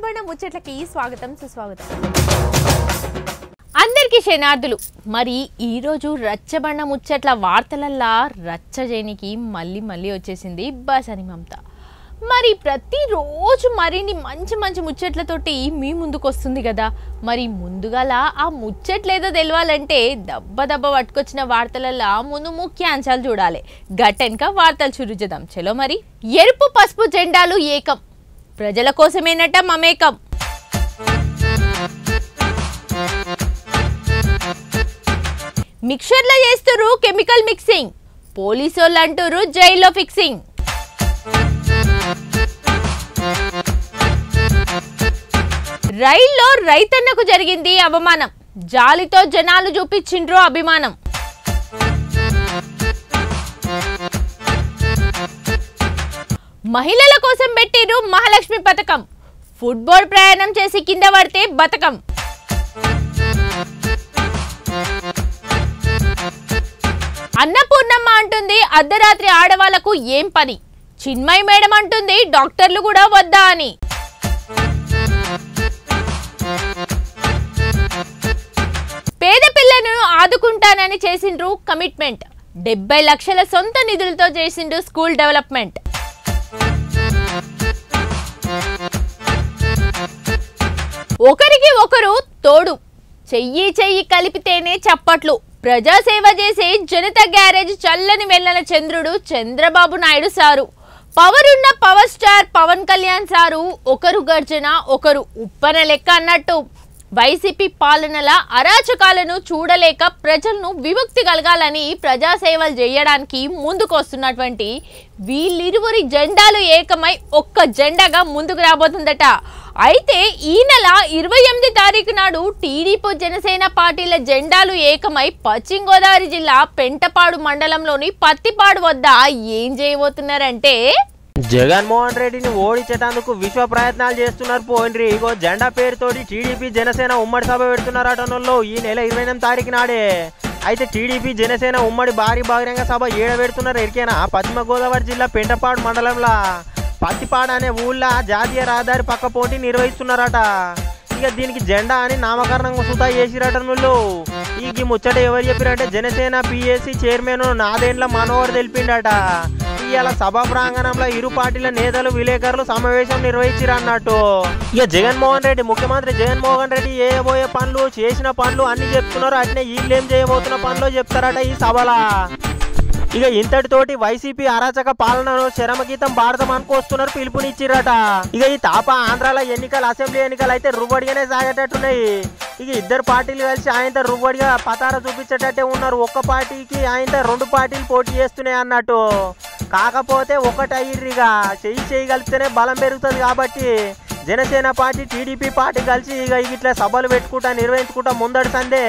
రచ్చబండ ముచ్చట్లకి స్వాగతం సుస్వాగతం. అందరికీ శనార్థులు. మరి ఈ రోజు రచ్చబండ ముచ్చట్ల వార్తలల్లా రచ్చజేనికి మళ్ళీ వచ్చేసింది బసని మమత. మరి ప్రతిరోజు మరిన్ని మంచి ముచ్చట్లతోటి మీ ముందుకు వస్తుంది కదా. మరి ముందుగాల ఆ ముచ్చట్లేదో తెలవాలంటే దబ్బ పట్టుకొచ్చిన వార్తలల్లా ముందు ముఖ్యాంశాలు చూడాలి. గట్టెనక వార్తలు చురుజదాం. చలో మరి. ఎరుపు పసుపు జెండాలు ఏకం, ప్రజల కోసమేనట మమేకం. మిక్సర్లో చేస్తురు కెమికల్ మిక్సింగ్, పోలీసోళ్ళు అంటురు జైల్లో ఫిక్సింగ్. రైల్లో రైతన్నకు జరిగింది అవమానం, జాలితో జనాలు చూపించిండ్రు అభిమానం. మహిళల కోసం పెట్టిరు మహాలక్ష్మి పథకం, ఫుట్బాల్ ప్రయాణం చేసి కింద పడితే బతకం. అన్నపూర్ణమ్మ అంటుంది అర్ధరాత్రి ఆడవాళ్లకు ఏం పని, చిన్మయి మేడం అంటుంది డాక్టర్లు కూడా వద్దా అని. పేద పిల్లను ఆదుకుంటానని చేసిండ్రు కమిట్మెంట్, 70 లక్షల సొంత నిధులతో చేసిండ్రు స్కూల్ డెవలప్మెంట్. ఒకరికి ఒకరు తోడు, చెయ్యి కలిపితేనే చప్పట్లు. ప్రజాసేవ చేసే జనతా గ్యారేజ్ చల్లని వెన్నెల చంద్రుడు చంద్రబాబు నాయుడు సారు. పవరున్న power star Pawan Kalyan sir ఒకరు గర్జన ఒకరు ఉప్పన లెక్క అన్నట్టు. వైసీపీ పాలనల అరాచకాలను చూడలేక ప్రజలను విముక్తి కలగాలని ప్రజాసేవలు చేయడానికి ముందుకు వస్తున్నటువంటి వీళ్ళిరువురి జెండాలు ఏకమై ఒక్క జెండాగా ముందుకు రాబోతుందట. అయితే ఈ నెల 28 తారీఖు నాడు టీడీపీ జనసేన పార్టీల జెండాలు ఏకమై పశ్చిమ గోదావరి జిల్లా పెంటపాడు మండలంలోని పత్తిపాడు వద్ద ఏం చేయబోతున్నారంటే, జగన్మోహన్ రెడ్డిని ఓడించేటందుకు విశ్వ ప్రయత్నాలు చేస్తున్నారు పోయినరి. ఇగో జెండా పేరుతోటి టీడీపీ జనసేన ఉమ్మడి సభ పెడుతున్నారటనలో ఈ నెల 28 తారీఖు నాడే. అయితే టీడీపీ జనసేన ఉమ్మడి భారీ బహిరంగ సభ ఏడ పెడుతున్నారు ఎరికేనా? పశ్చిమ గోదావరి జిల్లా పెంటపాడు మండలంలో పత్తిపాడు అనే ఊళ్ళో జాతీయ రహదారి పక్క పోటీ నిర్వహిస్తున్నారట. ఇక దీనికి జెండా అని నామకరణం సుతా చేసిరటనులు. ఈ ముచ్చట ఎవరు చెప్పారంటే జనసేన పిఎస్సి చైర్మన్ నాదేండ్ల మనోహర్ తెలిపిండట. ఇవాళ సభా ప్రాంగణంలో ఇరు పార్టీల నేతలు విలేకరులు సమావేశం నిర్వహించారన్నట్టు. ఇక జగన్మోహన్ రెడ్డి ముఖ్యమంత్రి జగన్మోహన్ రెడ్డి చేయబోయే పనులు చేసిన పనులు అన్ని చెప్తున్నారు. అట్నే వీళ్ళేం చేయబోతున్న పనులు చెప్తారట ఈ సభలో. ఇక ఇంతటితోటి వైసీపీ అరాచక పాలనను శరమగీతం భారతం అనుకొస్తున్నారు, పిలుపునిచ్చిరట. ఇక ఈ తాప ఆంధ్రాలో ఎన్నికలు అసెంబ్లీ ఎన్నికలు అయితే రువ్వడిగానే సాగేటట్టున్నాయి. ఇక ఇద్దరు పార్టీలు కలిసి ఆయనతో రువ్వడిగా పతార చూపించేటట్టే ఉన్నారు. ఒక్క పార్టీకి ఆయనతో 2 పార్టీలు పోటీ చేస్తున్నాయి అన్నట్టు. కాకపోతే ఒకటయ్యిర్రిగా చెయ్యి కలిపితేనే బలం పెరుగుతుంది. కాబట్టి జనసేన పార్టీ టీడీపీ పార్టీ కలిసి ఇక ఇట్లా సభలు పెట్టుకుంటా నిర్వహించుకుంటా ముందడి సందే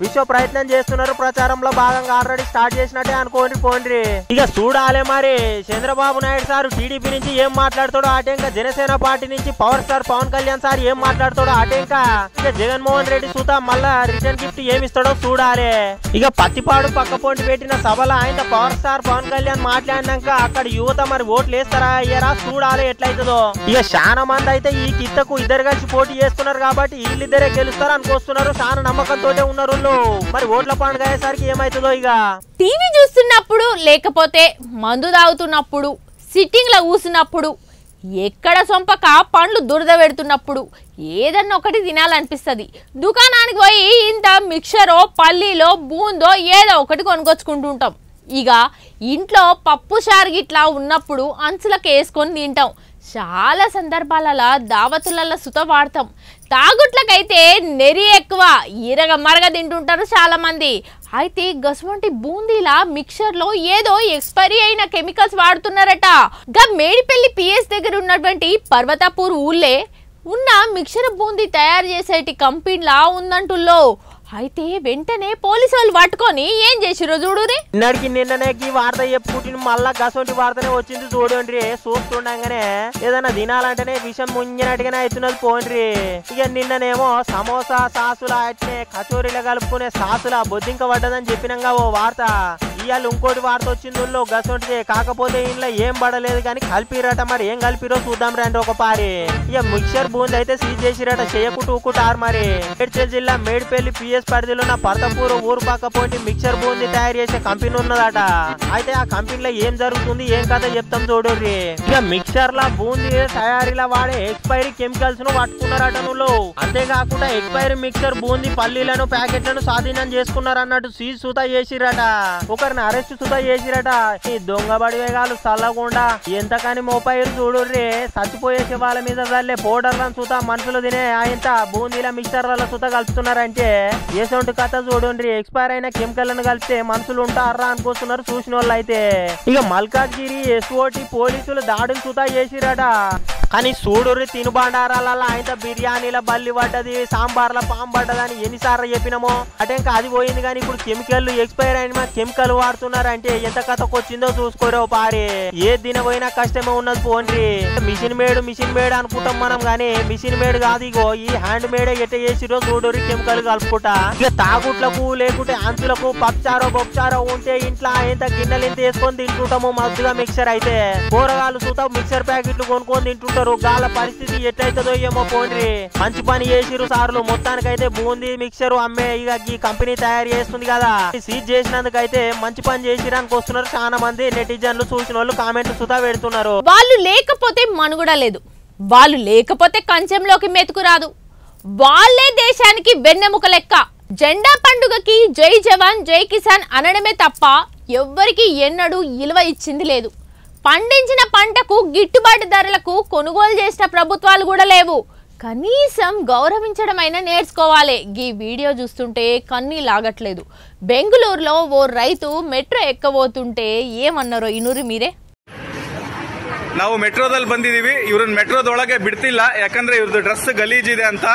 విశ్వ ప్రయత్నం చేస్తున్నారు. ప్రచారంలో భాగంగా ఆల్రెడీ స్టార్ట్ చేసినట్టే అనుకోండి. ఇక చూడాలి మరి చంద్రబాబు నాయుడు సార్ టీడీపీ నుంచి ఏం మాట్లాడతాడో అటేంక, జనసేన పార్టీ నుంచి power star Pawan Kalyan sir ఏం మాట్లాడతాడో అటేంక, ఇక జగన్మోహన్ రెడ్డి సుతా మళ్ళా రిటర్న్ గిఫ్ట్ ఏమి ఇస్తాడో చూడాలి. ఇక పత్తిపాడు పక్క పొంటి పెట్టిన సభలో ఆయన పవర్ స్టార్ పవన్ కళ్యాణ్ మాట్లాడినాక అక్కడ యువత మరి ఓట్లు వేస్తారా అయ్యారా చూడాలి ఎట్లయితుందో. ఇక చాలా మంది అయితే ఈ కిత్తకు ఇద్దరు కలిసి పోటీ చేస్తున్నారు కాబట్టి వీళ్ళిద్దరే గెలుస్తారు అనుకొస్తున్నారు. చాలా నమ్మకంతో ఉన్నారు. మరి ఓట్ల పండుగ అయ్యేసరికి ఏమైతుందో. ఇక టీవీ చూస్తున్నప్పుడు, లేకపోతే మందు తాగుతున్నప్పుడు, సిట్టింగ్లో కూసినప్పుడు, ఎక్కడ సొంపక పండ్లు దురద పెడుతున్నప్పుడు ఏదన్నా ఒకటి తినాలనిపిస్తుంది. దుకాణానికి పోయి ఇంత మిక్చరో పల్లీలో బూందో ఏదో ఒకటి కొనుక్కొచ్చుకుంటుంటాం. ఇక ఇంట్లో పప్పు చారు గిట్లా ఉన్నప్పుడు అంచులకు వేసుకొని తింటాం. చాలా సందర్భాలలో దావతులలో సుత వాడతాం. తాగుట్లకైతే నెరి ఎక్కువ, ఈరగ మరగ తింటుంటారు చాలా మంది. అయితే గసువంటి బూందీలా మిక్చర్లో ఏదో ఎక్స్పైరీ అయిన కెమికల్స్ వాడుతున్నారట. గా మేడిపల్లి పిఎస్ దగ్గర ఉన్నటువంటి పర్వతాపూర్ ఊళ్ళే ఉన్న మిక్చర్ బూందీ తయారు చేసేటి కంపెనీలా ఉందంటుల్లో. అయితే వెంటనే పోలీసు వాళ్ళు పట్టుకొని ఏం చేసిరో చూడురే. నిన్ననే వార్త చెప్పుకుంటున్న మళ్ళా గసంటి వార్తనే వచ్చింది చూడండి. చూస్తుండగానే ఏదైనా తినాలంటేనే విషయం ముంగినట్టుగానే అవుతున్నది పోండ్రి. ఇక నిన్ననేమో సమోసా సాసుల అట్నే కచోరీలో కలుపుకునే సాసుల బొద్దింక పడ్డదని చెప్పినాక ఓ వార్త. ఇవాళ ఇంకోటి వార్త వచ్చిందో గసొంటిదే. కాకపోతే ఇంట్లో ఏం పడలేదు కానీ కలిపిరట. మరి ఏం కలిపిరో చూద్దాం రండి ఒక పారి. ఇక మిక్సర్ బూంది అయితే సీజ్ చేసిరట. చేయకుటారు మరి. మేడ్చల్ జిల్లా మేడ్పల్లి పిఎస్ పరిధిలో ఉన్న పర్తపూర్ ఊరు పక్క పోటీ మిక్సర్ బూంది తయారు చేసే కంపెనీ ఉన్నదట. అయితే ఆ కంపెనీలో ఏం జరుగుతుంది ఏం కథ చెప్తాం చూడండి. ఇక మిక్సర్ లా బూంది తయారీలా వాడే ఎక్స్పైరీ కెమికల్స్ ను పట్టుకున్నారట. అంతేకాకుండా ఎక్స్పైరీ మిక్సర్ బూంది పల్లీలను ప్యాకెట్లను స్వాధీనం చేసుకున్నారన్నట్టు సీజ్ సుతా చేసిరట. ఒకరిని అరెస్ట్ సుతా చేసిరట. ఈ దొంగ బడివేగాలు చల్లకుండా ఎంతకని మోపాయిరు చూడుర్రి. చచ్చిపోయే శవాల మీద చల్లే పౌడర్లను సుతా మనుషులు తినే ఆయన బూందీల మిక్సర్ల సుతా కలుపుతున్నారంటే ఏసొంటి కథ చూడండి. ఎక్స్పైర్ అయిన కెమికల్లను కలిపితే మనుషులు ఉంటారా అనుకుంటున్నారు చూసిన వాళ్ళు అయితే. ఇక మల్కాజ్గిరి ఎస్ఓటి పోలీసులు దాడులు సుతా చేసిరట. కానీ చూడుర్రి తినుబండారాల ఆయన బిర్యానీల బల్లి పడ్డది, సాంబార్ల పాము పడ్డదని ఎన్నిసార్లు చెప్పినామో అంటే ఇంకా అది పోయింది. కానీ ఇప్పుడు కెమికల్ ఎక్స్పైర్ అయిన కెమికల్ వాడుతున్నారంటే ఎంత కథకొచ్చిందో చూసుకోరో పారి. ఏ దిన పోయినా కష్టమే ఉన్నది పోండ్రి. మిషన్ మేడ్ అనుకుంటాం మనం గానీ మిషన్ మేడ్ కాదు. ఇగో ఈ హ్యాండ్ మేడే ఎట్ట చేసిరో చూడుర్రి కెమికల్ కలుపుకుంటా. ఇక తాగుట్లకు లేకుంటే అంచులకు పప్చారో ఉంటే ఇంట్లో ఎంత గిన్నెలు ఎంత వేసుకొని తింటుంటాము మధ్యగా మిక్సర్ అయితే. కూరగాయలు చూతా మిక్సర్ ప్యాకెట్లు కొనుక్కొని తింటుంటారు. గాల పరిస్థితి ఎట్లయితుందో ఏమో పోండ్రి. మంచి పని చేసిరు సార్లు. మొత్తానికైతే బూందీ మిక్సర్ అమ్మే ఇక ఈ కంపెనీ తయారు చేస్తుంది కదా, సీజ్ చేసినందుకైతే మంచి పని చేసిరానికి వస్తున్నారు చాలా మంది నెటిజన్లు. చూసిన వాళ్ళు కామెంట్లు సుతా పెడుతున్నారు. వాళ్ళు లేకపోతే మనుగడ లేదు, వాళ్ళు లేకపోతే కంచెంలోకి మెతుకు రాదు, వాళ్ళే దేశానికి వెన్నెముక లెక్క. జెండా పండుగకి జై జవాన్ జై కిసాన్ అనడమే తప్ప ఎవ్వరికి ఎన్నడూ ఇలువ ఇచ్చింది లేదు. పండించిన పంటకు గిట్టుబాటు ధరలకు కొనుగోలు చేసిన ప్రభుత్వాలు కూడా లేవు. కనీసం గౌరవించడమైనా నేర్చుకోవాలి. ఈ వీడియో చూస్తుంటే కన్నీ లాగట్లేదు. బెంగళూరులో ఓ రైతు మెట్రో ఎక్కబోతుంటే ఏమన్నారో ఇనురి మీరే. ನಾವು ಮೆಟ್ರೋದಲ್ಲಿ ಬಂದಿದ್ದೀವಿ. ಇವ್ರನ್ನ ಮೆಟ್ರೋದೊಳಗೆ ಬಿಡ್ತಿಲ್ಲ, ಯಾಕಂದ್ರೆ ಇವ್ರದ್ದು ಡ್ರೆಸ್ ಗಲೀಜಿದೆ ಅಂತ.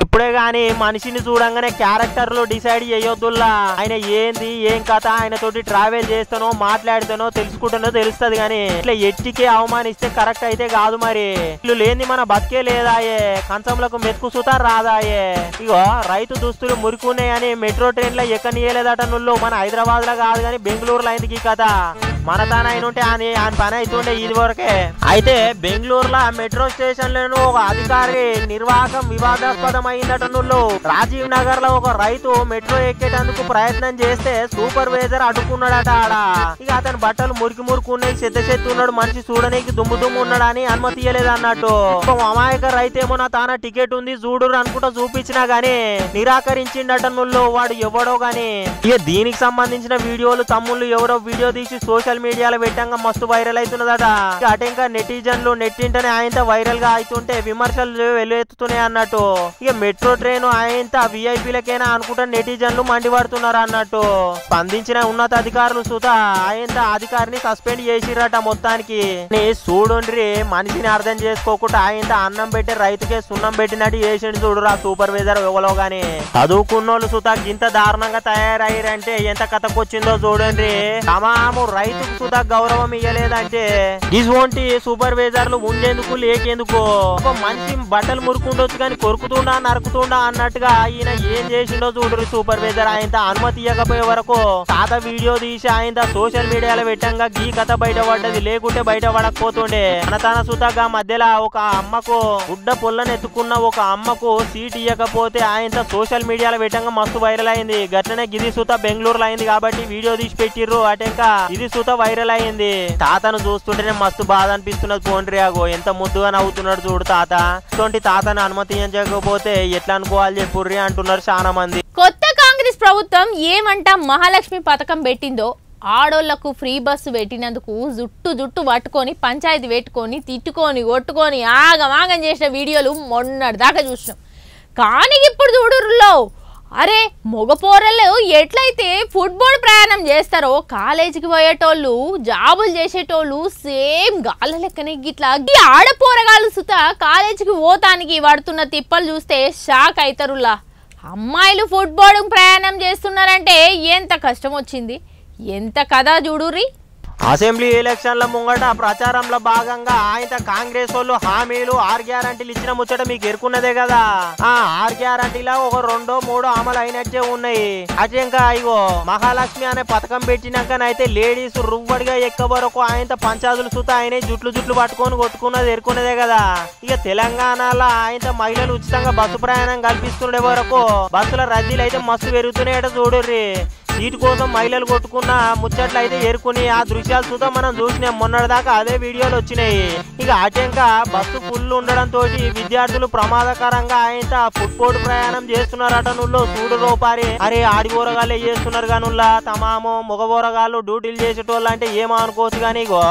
ఇప్పుడే గాని మనిషిని చూడంగానే క్యారెక్టర్లు డిసైడ్ చేయొద్దుల్లా. ఆయన ఏంది ఏం కథ, ఆయన తోటి ట్రావెల్ చేస్తానో మాట్లాడితేనో తెలుసుకుంటానో తెలుస్తుంది. గాని ఇట్లా ఎట్టికే అవమానిస్తే కరెక్ట్ అయితే కాదు. మరి ఇల్లు లేని మన బతికే లేదాయే, కంచంలకు మెతుకు సుతా రాదాయే. ఇగో రైతు దుస్తులు మురికున్నాయని మెట్రో ట్రైన్ లో ఎక్కనియలేదట. నువ్వు మన హైదరాబాద్ లో కాదు కానీ బెంగళూరులో అయింది ఈ కథ. మన తాన అయిన ఉంటే ఆయన పని అవుతుండే ఇది వరకే. అయితే బెంగళూరులో మెట్రో స్టేషన్ లను ఒక అధికారి నిర్వాహకం వివాదాస్పదం అయిందట. రాజీవ్ నగర్ లో ఒక రైతు మెట్రో ఎక్కేటందుకు ప్రయత్నం చేస్తే సూపర్వైజర్ అడ్డుకున్నాడట. ఆడ ఇక అతని బట్టలు మురికి చెత్త ఉన్నాడు, మనిషి చూడడానికి దుమ్ము ఉన్నాడు అని అనుమతి ఇయ్యలేదు అన్నట్టు. అమాయక రైతేమో నా తాన టికెట్ ఉంది చూడు అనుకుంటా చూపించినా గానీ నిరాకరించిండట. వాడు ఎవడో గాని. ఇక దీనికి సంబంధించిన వీడియోలు తమ్ముళ్ళు ఎవరో వీడియో తీసి సోషల్ మీడియాలో పెట్టంగా మస్తు వైరల్ అవుతున్నదట. అటు ఇంకా నెటిజన్లు నెట్టింటనే ఆయన వైరల్ గా అవుతుంటే విమర్శలు వెలువెత్తుతున్నాయి అన్నట్టు. ఇక మెట్రో ట్రైన్ ఆయన విఐపీలకైనా అనుకుంటా నెటిజన్లు మండిపడుతున్నారు అన్నట్టు. స్పందించిన ఉన్నత అధికారులు సుతా ఆయన అధికారిని సస్పెండ్ చేసిరట మొత్తానికి. చూడుండ్రి మనిషిని అర్థం చేసుకోకుండా ఆయన అన్నం పెట్టి రైతుకే సున్నం పెట్టినట్టు చేసిండు చూడురా సూపర్వైజర్ ఎవరో గాని. చదువుకున్నోళ్ళు సుతా ఇంత దారుణంగా తయారయ్యారంటే ఎంత కథకొచ్చిందో చూడండి. తమాము రైతుకు సుతా గౌరవం ఇయ్యలేదంటే ఇటువంటి సూపర్వైజర్లు ఉండేందుకు లేకేందుకు. ఒక మనిషి బట్టలు మురుకుండొచ్చు కానీ కొరుకుతుండా నరుకుతుండా అన్నట్టుగా ఈయన ఏం చేసిండో చూడరు సూపర్వైజర్. ఆయన అనుమతి ఇవ్వకపోయే వరకు తాత వీడియో తీసి ఆయన సోషల్ మీడియాలో పెట్టంగా గీ కథ బయటపడ్డది. లేకుంటే బయట పడకపోతుండే. తన సుతగా మధ్యలో ఒక అమ్మకు గుడ్డ పొల్లని ఎత్తుకున్న ఒక అమ్మకు సీట్ ఇవ్వకపోతే ఆయన సోషల్ మీడియాలో పెట్టంగా మస్తు వైరల్ అయింది. గట్లనే గిది సుత బెంగళూరులో అయింది కాబట్టి వీడియో తీసి పెట్టిర్రు. అటెంకా ఇది సుత వైరల్ అయింది. తాతను చూస్తుంటేనే మస్తు బాధ అనిపిస్తున్నది. పోండ్రి ఆగో ఎంత ముద్దుగా నవ్వుతున్నాడు చూడు తాత. ఇటువంటి తాతను అనుమతించకపోతే ఎట్లా అనుకోవాలి చెప్పుర్రి అంటున్నారు చాలా మంది. కొత్త కాంగ్రెస్ ప్రభుత్వం ఏమంటా మహాలక్ష్మి పథకం పెట్టిందో ఆడోళ్లకు ఫ్రీ బస్సు పెట్టినందుకు జుట్టు పట్టుకొని పంచాయతీ పెట్టుకొని తిట్టుకొని కొట్టుకొని ఆగమాగం చేసిన వీడియోలు మొన్నటి దాకా చూసినాం. కానీ ఇప్పుడు చూడుర్లో అరే మగపోరలు ఎట్లయితే ఫుట్బాల్ ప్రయాణం చేస్తారో కాలేజీకి పోయేటోళ్ళు జాబులు చేసేటోళ్ళు సేమ్ గాళ్ళ లెక్కనే గిట్లా ఈ ఆడపోరగాళ్ళు సుత కాలేజీకి పోతానికి పడుతున్న తిప్పలు చూస్తే షాక్ అవుతారులా. అమ్మాయిలు ఫుట్బాల్ ప్రయాణం చేస్తున్నారంటే ఎంత కష్టం వచ్చింది, ఎంత కథ చూడుర్రి. అసెంబ్లీ ఎలక్షన్ల ముంగట ప్రచారంలో భాగంగా ఆయన కాంగ్రెస్ వాళ్ళు హామీలు 6 గ్యారంటీలు ఇచ్చిన ముచ్చట మీకు ఎరుకున్నదే కదా. ఆ 6 గ్యారంటీలా ఒక 2-3 అమలు అయినట్టే ఉన్నాయి. అటు ఇంకా ఇగో మహాలక్ష్మి అనే పథకం పెట్టినాకనైతే లేడీస్ రువ్వడిగా ఎక్క వరకు ఆయన పంచాదులు సుత ఆయన జుట్లు పట్టుకొని కొట్టుకున్నది ఎరుకున్నదే కదా. ఇక తెలంగాణలో ఆయన మహిళలు ఉచితంగా బస్సు ప్రయాణం కల్పిస్తుండే వరకు బస్సుల రద్దీలు అయితే మస్తు పెరుగుతున్నాయట చూడుర్రి. సీటు కోసం మహిళలు కొట్టుకున్న ముచ్చట్లు అయితే ఏరుకుని ఆ దృశ్యాలు చూద్దాం మనం చూసినాం మొన్నటిదాకా అదే వీడియోలు వచ్చినాయి. ఇక అటెంకా బస్సు ఫుల్ ఉండడంతో విద్యార్థులు ప్రమాదకరంగా ఆయన ఫుట్బోర్డు ప్రయాణం చేస్తున్నారట. నుల్లో చూడు రూపారి అరే ఆడి బోరగాళ్ళే చేస్తున్నారు కానుల్లా తమామో మగ బోరగాళ్ళు డ్యూటీలు చేసేటోళ్ళు అంటే ఏమో అనుకోవచ్చు. కానీ ఇగో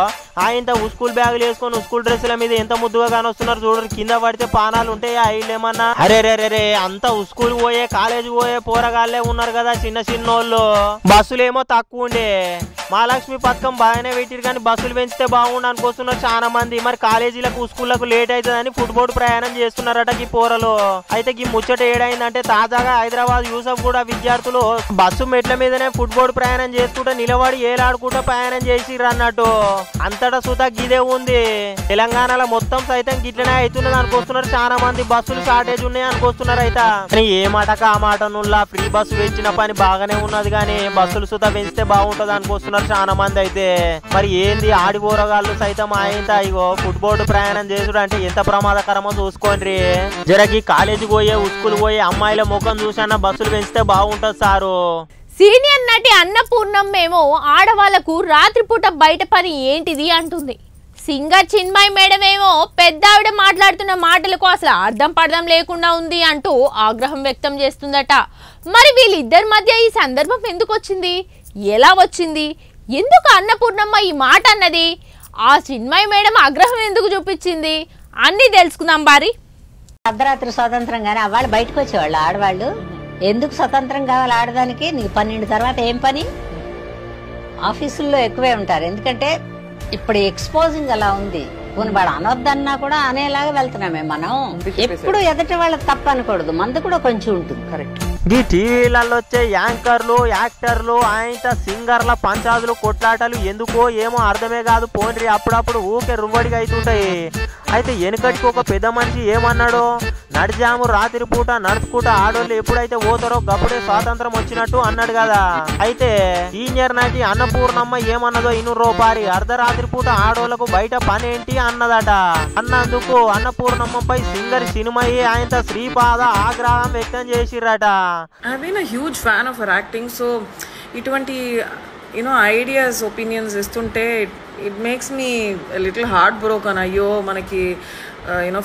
ఆయన స్కూల్ బ్యాగులు వేసుకొని స్కూల్ డ్రెస్సుల మీద ఎంత ముద్దుగా కానొస్తున్నారు చూడరు. కింద పడితే పానాలు ఉంటాయా వీళ్ళేమన్నా? అరే రే అంతా స్కూల్ పోయే కాలేజీ పోయే పోరగాళ్లే ఉన్నారు కదా చిన్నోళ్ళు. బస్సులేమో తక్కువ ఉండే. మహాలక్ష్మి పథకం బాగానే పెట్టిరు కానీ బస్సులు పెంచితే బాగుండు అనుకొస్తున్నారు చాలా మంది. మరి కాలేజీలకు స్కూళ్లకు లేట్ అవుతుందని ఫుట్బోర్డు ప్రయాణం చేస్తున్నారట ఈ పోరలు. అయితే ఈ ముచ్చట ఏడైందంటే తాజాగా హైదరాబాద్ యూసఫ్ కూడా విద్యార్థులు బస్సు మెట్ల మీదనే ఫుట్బోర్డు ప్రయాణం చేసుకుంటూ నిలబడి ఏలాడుకుంటూ ప్రయాణం చేసిర్రు అన్నట్టు. అంతటా సుతా గిదే ఉంది. తెలంగాణలో మొత్తం సైతం గిట్లనే అవుతున్నది అనుకొస్తున్నారు చాలా మంది. బస్సులు షార్టేజ్ ఉన్నాయి అనుకొస్తున్నారు. అయితే ఏ మాటక ఆ మాట నుల్లా ఫ్రీ బస్సు పెంచిన పని బాగానే ఉన్నది కానీ బస్సులు సుతా పెంచితే బాగుంటది అనుకొస్తున్నారు చాలా మంది. అయితే మరి ఏంది ఆడి బోరగాళ్ళు సైతం ఆయన ఇగో ఫుట్బోర్డు ప్రయాణం చేసుడు అంటే ఎంత ప్రమాదకరమో చూసుకోండి. జరగి కాలేజీ పోయే స్కూల్ పోయే అమ్మాయిల ముఖం చూసన్నా బస్సులు పెంచితే బాగుంటది సారు. సీనియర్ నటి అన్నపూర్ణమ్మేమో ఆడవాళ్లకు రాత్రిపూట బయట పని ఏంటిది అంటుంది. సింగర్ చిన్మయి మేడం ఏమో పెద్దావిడ మాట్లాడుతున్న మాటలకు అసలు అర్థం పర్థం లేకుండా ఉంది అంటూ ఆగ్రహం వ్యక్తం చేస్తుందట. మరి వీళ్ళిద్దరి మధ్య ఈ సందర్భం ఎందుకు వచ్చింది, ఎలా వచ్చింది, ఎందుకు అన్నపూర్ణమ్మ ఈ మాట అన్నది, ఆ చిన్మయి మేడం ఆగ్రహం ఎందుకు చూపించింది అన్ని తెలుసుకుందాం బారి. అర్ధరాత్రి స్వతంత్రం కానీ వాళ్ళు బయటకు వచ్చేవాళ్ళు ఆడవాళ్ళు. ఎందుకు స్వతంత్రం కావాలి ఆడదానికి? నీకు 12 తర్వాత ఏం పని? ఆఫీసుల్లో ఎక్కువే ఉంటారు. ఎందుకంటే ఇప్పుడు ఎక్స్పోజింగ్ అలా ఉంది. వాడు అనొద్దన్నా కూడా అనేలాగా వెళ్తున్నామే మనం. ఎప్పుడు ఎదుటి వాళ్ళకి తప్ప అనకూడదు, మందు కూడా కొంచెం ఉంటుంది. కరెక్ట్. ఈ టీవీలలో వచ్చే యాంకర్లు యాక్టర్లు ఆయన సింగర్ల పంచాదులు కొట్లాటలు ఎందుకో ఏమో అర్థమే కాదు. పోండ్రి అప్పుడప్పుడు ఊకే రువ్వడిగా అవుతుంటాయి. అయితే వెనుకటికి ఒక పెద్ద మనిషి ఏమన్నాడు, నడిజాము రాత్రి పూట నడుచుకుంటా ఆడోళ్ళు ఎప్పుడైతే పోతారో గప్పుడే స్వాతంత్రం వచ్చినట్టు అన్నాడు కదా. అయితే సీనియర్ నటి అన్నపూర్ణమ్మ ఏమన్నదో ఇను రూపారి అర్ధరాత్రి పూట ఆడోళ్లకు బయట పని ఏంటి అన్నదట. అన్నందుకు అన్నపూర్ణమ్మపై సింగర్ సినిమాయి ఆయన శ్రీపాద ఆగ్రహం వ్యక్తం చేసిరట. I've been a huge fan of her acting, so ఇటువంటి ideas, opinions ఇస్తుంటే it makes me a little heartbroken. అయ్యో మనకి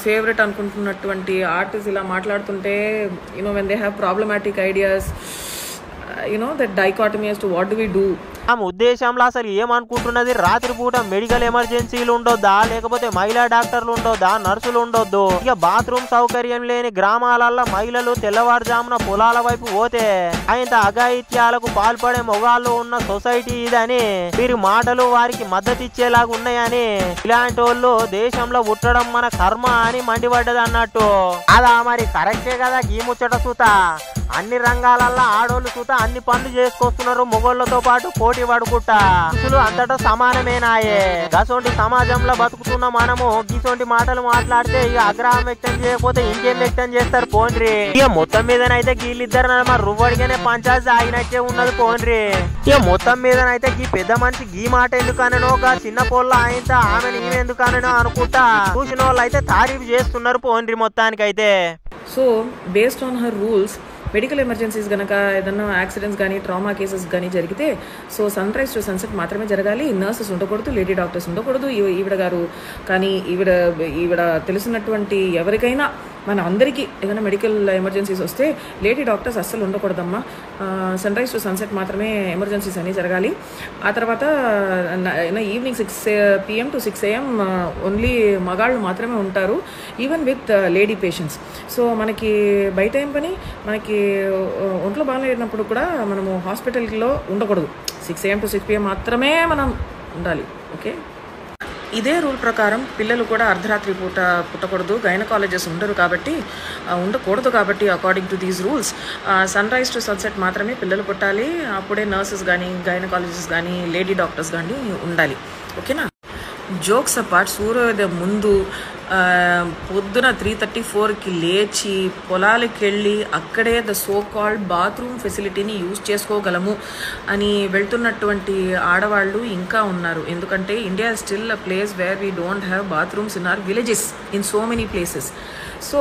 ఫేవరెట్ అనుకుంటున్నటువంటి ఆర్టిస్ట్ ఇలా మాట్లాడుతుంటే when they have problematic ideas, that dichotomy as to what do we do. ఆమె ఉద్దేశంలో అసలు ఏమనుకుంటున్నది, రాత్రిపూట మెడికల్ ఎమర్జెన్సీలు ఉండొద్దా, లేకపోతే మహిళా డాక్టర్లు ఉండొద్దా, నర్సులు ఉండొద్దు, ఇక బాత్రూమ్ సౌకర్యం లేని గ్రామాలలో మహిళలు తెల్లవారుజామున పొలాల వైపు పోతే ఆయన అఘాయిత్యాలకు పాల్పడే మొగాళ్ళు ఉన్న సొసైటీ ఇదని వీరి మాటలు వారికి మద్దతు ఇచ్చేలాగా ఉన్నాయని ఇలాంటి వాళ్ళు దేశంలో పుట్టడం మన కర్మ అని మండిపడ్డది అన్నట్టు. అదా మరి కరెక్టే కదా. ఈ ముచ్చట సూత అన్ని రంగాలల్లో ఆడోళ్ళు సూత అన్ని పనులు చేసుకొస్తున్నారు మొగోళ్లతో పాటు పోటీ పడుకుంటా. పురుషులు అంతటా సమానమేనాయే. గసోంటి సమాజంలో బతుకుతున్న మనము గీసోంటి మాటలు మాట్లాడితే ఇక ఆగ్రహం వ్యక్తం చేయకపోతే ఇంకేం వ్యక్తం చేస్తారు పోండ్రి. ఇక మొత్తం మీదనైతే వీళ్ళిద్దరు మరి రువ్వడిగానే పంచాయతీ సాగినట్టే ఉన్నది పోండ్రి. ఇక మొత్తం మీదనైతే ఈ పెద్ద మనిషి గీ మాట ఎందుకనో గా చిన్న పొల్ల ఆయన ఆమెను ఈమె ఎందుకనో అనుకుంటా చూసిన వాళ్ళు అయితే తారీఫ్ చేస్తున్నారు పోండ్రి మొత్తానికైతే. So based on her rules medical emergencies కనుక ఏదన్నా యాక్సిడెంట్స్ కానీ ట్రామా కేసెస్ కానీ జరిగితే so sunrise to sunset మాత్రమే జరగాలి. నర్సెస్ ఉండకూడదు, లేడీ డాక్టర్స్ ఉండకూడదు. ఈవిడ గారు కానీ ఈవిడ తెలిసినటువంటి ఎవరికైనా మన అందరికీ ఏదైనా మెడికల్ ఎమర్జెన్సీస్ వస్తే లేడీ డాక్టర్స్ అస్సలు ఉండకూడదమ్మా. సన్ రైజ్ టు సన్సెట్ మాత్రమే ఎమర్జెన్సీస్ అన్నీ జరగాలి. ఆ తర్వాత evening 6 PM to 6 AM only మగాళ్ళు మాత్రమే ఉంటారు, even with lady patients. So మనకి బయట ఏం పని, మనకి ఒంట్లో బాగాలేనప్పుడు కూడా మనము హాస్పిటల్లో ఉండకూడదు. 6 AM to 6 PM మాత్రమే మనం ఉండాలి. ఓకే. ఇదే రూల్ ప్రకారం పిల్లలు కూడా అర్ధరాత్రి పూట పుట్టకూడదు, గైనకాలజిస్ట్ ఉండకూడదు కాబట్టి according to these rules sunrise to sunset మాత్రమే పిల్లలు పుట్టాలి. అప్పుడే నర్సెస్ కానీ గైనకాలజిస్ట్ కానీ లేడీ డాక్టర్స్ కానీ ఉండాలి. ఓకేనా? జోక్స్ అపార్ట్, సూర్యోదయం ముందు పొద్దున 3:34కి లేచి పొలాలకి వెళ్ళి అక్కడే ద సో కాల్డ్ బాత్రూమ్ ఫెసిలిటీని యూజ్ చేసుకోగలము అని వెళ్తున్నటువంటి ఆడవాళ్ళు ఇంకా ఉన్నారు. ఎందుకంటే India still a place where we don't have bathrooms in our villages in so many places. So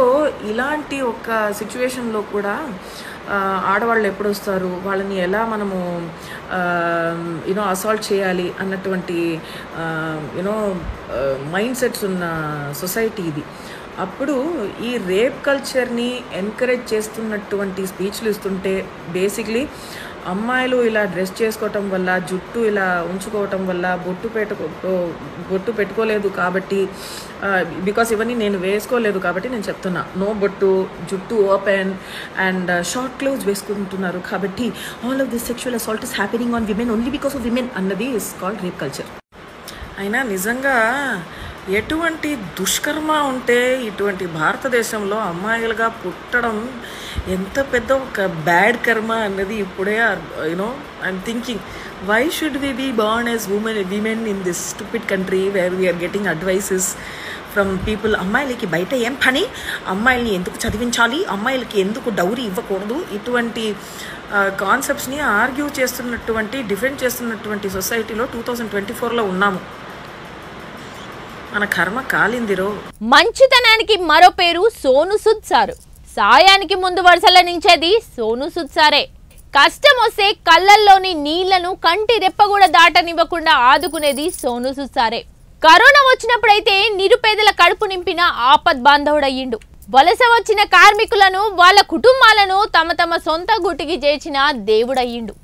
ఇలాంటి ఒక సిచ్యువేషన్లో కూడా ఆడవాళ్ళు ఎప్పుడు వస్తారు, వాళ్ళని ఎలా మనము అసాల్ట్ చేయాలి అన్నటువంటి మైండ్ సెట్స్ ఉన్న సొసైటీ ఇది. అప్పుడు ఈ రేప్ కల్చర్ని ఎంకరేజ్ చేస్తున్నటువంటి స్పీచ్లు ఇస్తుంటే బేసిక్లీ అమ్మాయిలు ఇలా డ్రెస్ చేసుకోవటం వల్ల, జుట్టు ఇలా ఉంచుకోవటం వల్ల, బొట్టు పెట్టుకోలేదు కాబట్టి, బికాస్ ఇవన్నీ నేను వేసుకోలేదు కాబట్టి నేను చెప్తున్నా, నో బొట్టు, జుట్టు ఓపెన్ అండ్ షార్ట్ క్లోత్స్ వేసుకుంటున్నారు కాబట్టి all of this sexual assault is happening on women only because of women అన్నది ఇస్ కాల్డ్ రేప్ కల్చర్. అయినా నిజంగా ఎటువంటి దుష్కర్మ ఉంటే ఇటువంటి భారతదేశంలో అమ్మాయిలుగా పుట్టడం ఎంత పెద్ద ఒక బ్యాడ్ కర్మ అన్నది ఇప్పుడే I'm thinking, why should we be born as women in this stupid country where we're getting advices from people. అమ్మాయిలకి బయట ఏం పని, అమ్మాయిల్ని ఎందుకు చదివించాలి, అమ్మాయిలకి ఎందుకు డౌరీ ఇవ్వకూడదు, ఇటువంటి కాన్సెప్ట్స్ని ఆర్గ్యూ చేస్తున్నటువంటి, డిఫెండ్ చేస్తున్నటువంటి సొసైటీలో 2024లో ఉన్నాము. మన కర్మ కాలిందిరో. మంచితనానికి మరో పేరు సోను సూద్ సారు. సాయానికి ముందు వరుసల నించేది సోను సూద్ సారే. కష్టం వస్తే కళ్ళల్లోని నీళ్లను కంటి రెప్ప కూడా దాటనివ్వకుండా ఆదుకునేది సోను సూద్ సారే. కరోనా వచ్చినప్పుడైతే నిరుపేదల కడుపు నింపిన ఆపద్ బాంధవుడయ్యిండు. వలస వచ్చిన కార్మికులను, వాళ్ళ కుటుంబాలను తమ సొంత గుటికి చేర్చిన దేవుడయ్యిండు.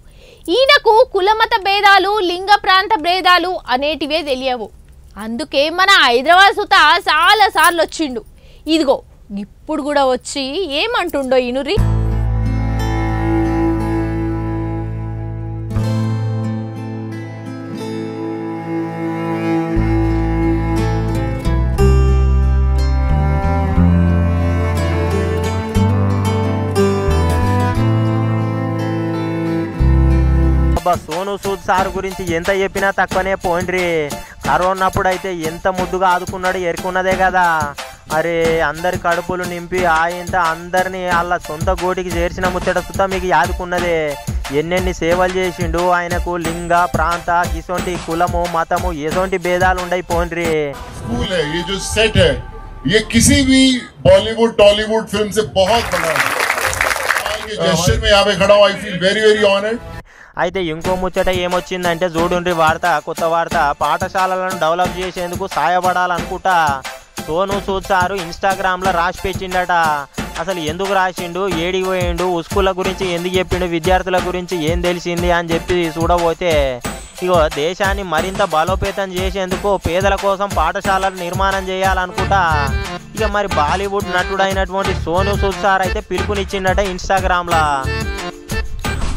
ఈయనకు కులమత భేదాలు, లింగ ప్రాంత భేదాలు అనేటివే తెలియవు. అందుకే మన హైదరాబాద్ సుత చాలా సార్లు వచ్చిండు. ఇదిగో ఇప్పుడు కూడా వచ్చి ఏమంటుండో ఇనురి. సోను సూద్ సార్ గురించి ఎంత చెప్పినా తక్కువనే పోండ్రి. కరోనాప్పుడు అయితే ఎంత ముద్దుగా ఆదుకున్నాడు ఎరుకున్నదే కదా. అరే అందరి కడుపులు నింపి ఆయంత అందరినీ వాళ్ళ సొంత గోటికి చేర్చిన ముచ్చట సుతా మీకు యాదుకున్నదే. ఎన్నెన్ని సేవలు చేసిండు. ఆయనకు లింగ ప్రాంత ఇసొంటి కులము మతము ఎసొంటి భేదాలు ఉండయి పోండ్రి. ये किसी भी बॉलीवुड टॉलीवुड फिल्म से बहुत बड़ा है. जेस्चर में यहाँ पे खड़ा हूँ. I feel very very honored. అయితే ఇంకో ముచ్చట ఏమొచ్చిందంటే చూడుండ్రి వార్త, కొత్త వార్త. పాఠశాలలను డెవలప్ చేసేందుకు సాయపడాలనుకుంటా సోను సూద్ సారు ఇన్స్టాగ్రామ్లో రాసి పెట్టిండట. అసలు ఎందుకు రాసిండు, ఏడికి పోయిండు, స్కూళ్ళ గురించి ఎందుకు చెప్పిండు, విద్యార్థుల గురించి ఏం తెలిసింది అని చెప్పి చూడబోతే ఇగో దేశాన్ని మరింత బలోపేతం చేసేందుకు పేదల కోసం పాఠశాలలు నిర్మాణం చేయాలనుకుంటా ఇక మరి బాలీవుడ్ నటుడైనటువంటి సోను సూద్ సార్ అయితే పిలుపునిచ్చిండట ఇన్స్టాగ్రామ్లో.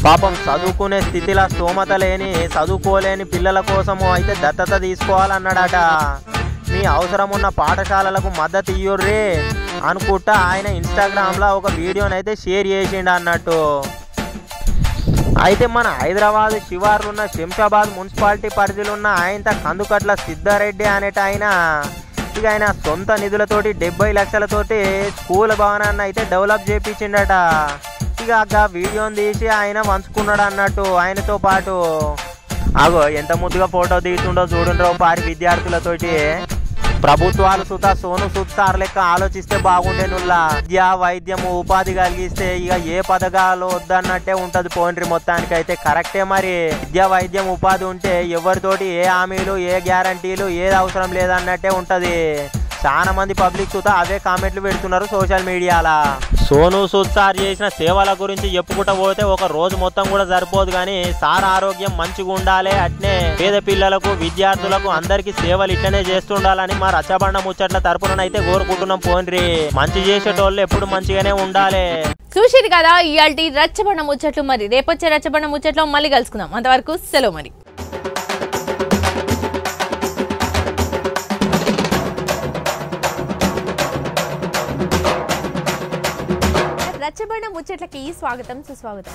పాపం చదువుకునే స్థితిలో స్తోమత లేని, చదువుకోలేని పిల్లల కోసము అయితే దత్తత తీసుకోవాలన్నాడట. మీ అవసరం ఉన్న పాఠశాలలకు మద్దతు ఇయ్యుర్రీ అనుకుంటా ఆయన ఇన్స్టాగ్రామ్లో ఒక వీడియోనైతే షేర్ చేసిండు అన్నట్టు. అయితే మన హైదరాబాద్ శివార్లున్న శంషాబాద్ మున్సిపాలిటీ పరిధిలో ఉన్న ఆయన కందుకట్ల సిద్ధారెడ్డి అనేట ఆయన సొంత నిధులతోటి 70 లక్షలతోటి స్కూల్ భవనాన్ని అయితే డెవలప్ చేయించిండట. ఇక వీడియోని తీసి ఆయన పంచుకున్నాడు అన్నట్టు ఆయనతో పాటు. అగో ఎంత ముద్దుగా ఫోటో తీస్తుండో చూడండి పారి విద్యార్థులతోటి. ప్రభుత్వాలు సుతా సోను సూద్ సార్ లెక్క ఆలోచిస్తే బాగుండేనుల్లా. విద్య వైద్యము ఉపాధి కలిగిస్తే ఇక ఏ పథకాలు వద్దన్నట్టే ఉంటది పోండ్రి. మొత్తానికైతే కరెక్టే. మరి విద్య వైద్యం ఉపాధి ఉంటే ఎవరితోటి ఏ హామీలు ఏ గ్యారంటీలు ఏది అవసరం లేదన్నట్టే ఉంటది. చాలా మంది పబ్లిక్ సుతా అవే కామెంట్లు పెడుతున్నారు సోషల్ మీడియాలో. సోను సూద్ సార్ చేసిన సేవల గురించి చెప్పుకుంటూ పోతే ఒక రోజు మొత్తం కూడా సరిపోదు. కానీ సార్ ఆరోగ్యం మంచిగా ఉండాలి, అట్నే పేద పిల్లలకు విద్యార్థులకు అందరికి సేవలు ఇట్లనే చేస్తుండాలని మా రచ్చబండ ముచ్చట్ల తరపునైతే కోరుకుంటున్నాం. పోండ్రి మంచి చేసేటోళ్ళు ఎప్పుడు మంచిగానే ఉండాలి. చూసిరు కదా ఇయాల్టి రచ్చబండ ముచ్చట్లు. మరి రేపొచ్చే రచ్చబండ ముచ్చట్లో మళ్ళీ కలుసుకుందాం. అంతవరకు సెలవు మరి. ముచ్చట్లకి స్వాగతం సుస్వాగతం.